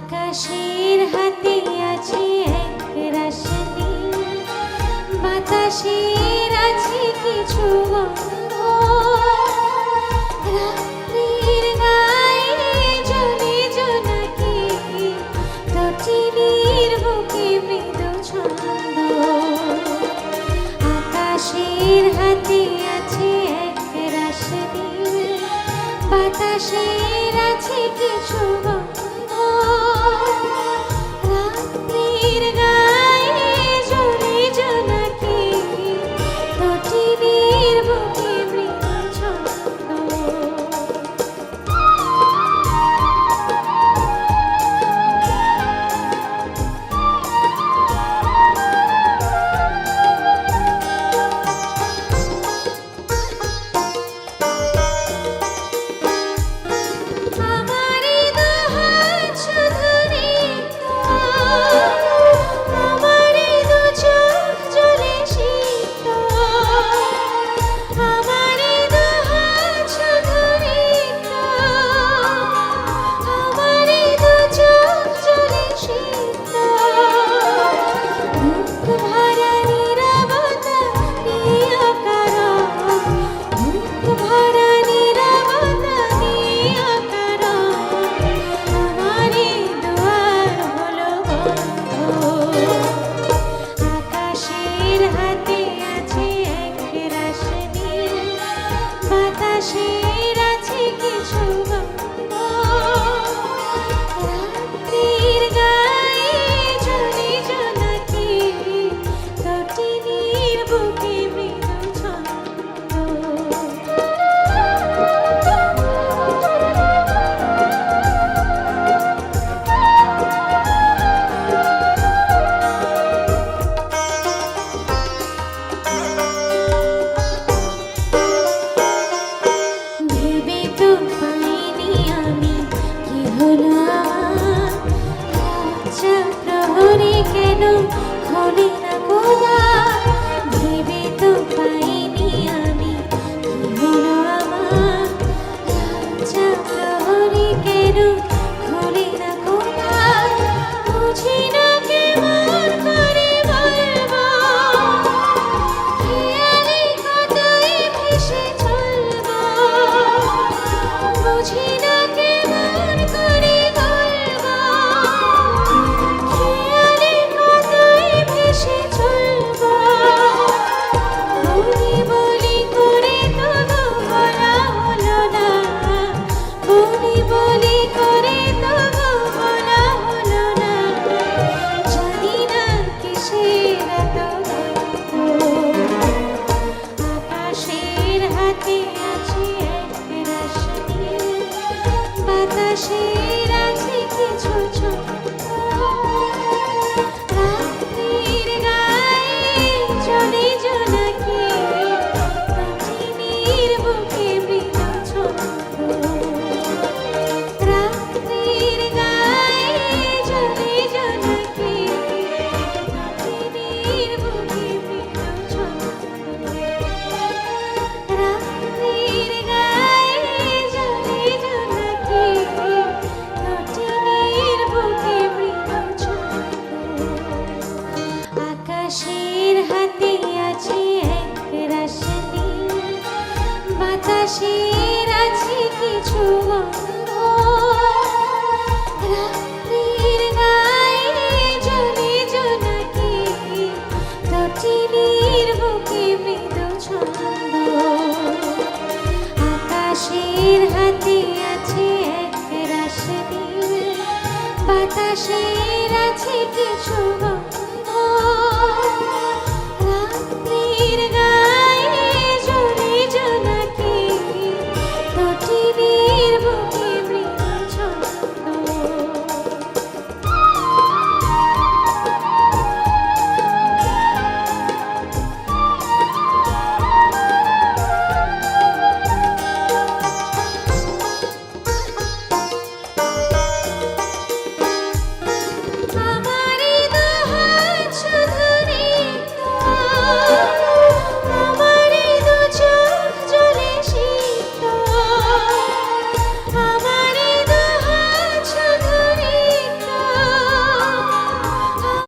আকাশের হাতে আছে এক রাশি, বাতাসের আছে কিছু গন্ধ, রাত্রির গায়ে জ্বলে জোনাকি, তটিনীর বুকে মৃদু ছন্দ। আকাশের হাতে আছে এক রাশি, বাতাসের আছে কিছু গন্ধ, রাত্রির গায়ে জ্বলে জোনাকি, তটিনীর বুকে মৃদু ছন্দ। বাতাসের আছে কিছু গন্ধ, রাত্রির গায়ে জ্বলে জোনাকি, তটিনীর বুকে মৃদু ছন্দ। কেন খোলে না গোদা, ভেবে তো পাইনি আমি কি হলো আমার, লজ্জা প্রহরে কেন খোলে না গোদা, বুঝি না কেমন করে বলবো, খেয়ালে কতই ভেসে চলবো, বুঝি না কেমন করে বলবো, ভেসে চলবো, বলি বলি করে তবু বলা হলো না, বলি বলি করে তবু বলা হলো না, জানি না কিসের এত গল্প। আকাশের হাতে আছে এক রাশি, বাতাসের আছে কিছু ছন্দ, রাত্রির গায়ে জ্বলে জোনাকি, তটিনীর বুকে মৃদু ছন্দ, রাত্রির গায়ে জ্বলে জোনাকি, তটিনীর বুকে মৃদু ছন্দ, রাত্রির গায়ে জ্বলে জোনাকি, তটিনীর বুকে মৃদু ছন্দ। আকাশের হাতে আছে এক রাশি, বাতাসের আছে কিছু গন্ধ, রাত্রির গায়ে জ্বলে জোনাকি, তটিনীর বুকে মৃদু ছন্দ। আকাশের হাতে আছে এক রাশি, বাতাসের আছে কিছু গন্ধ।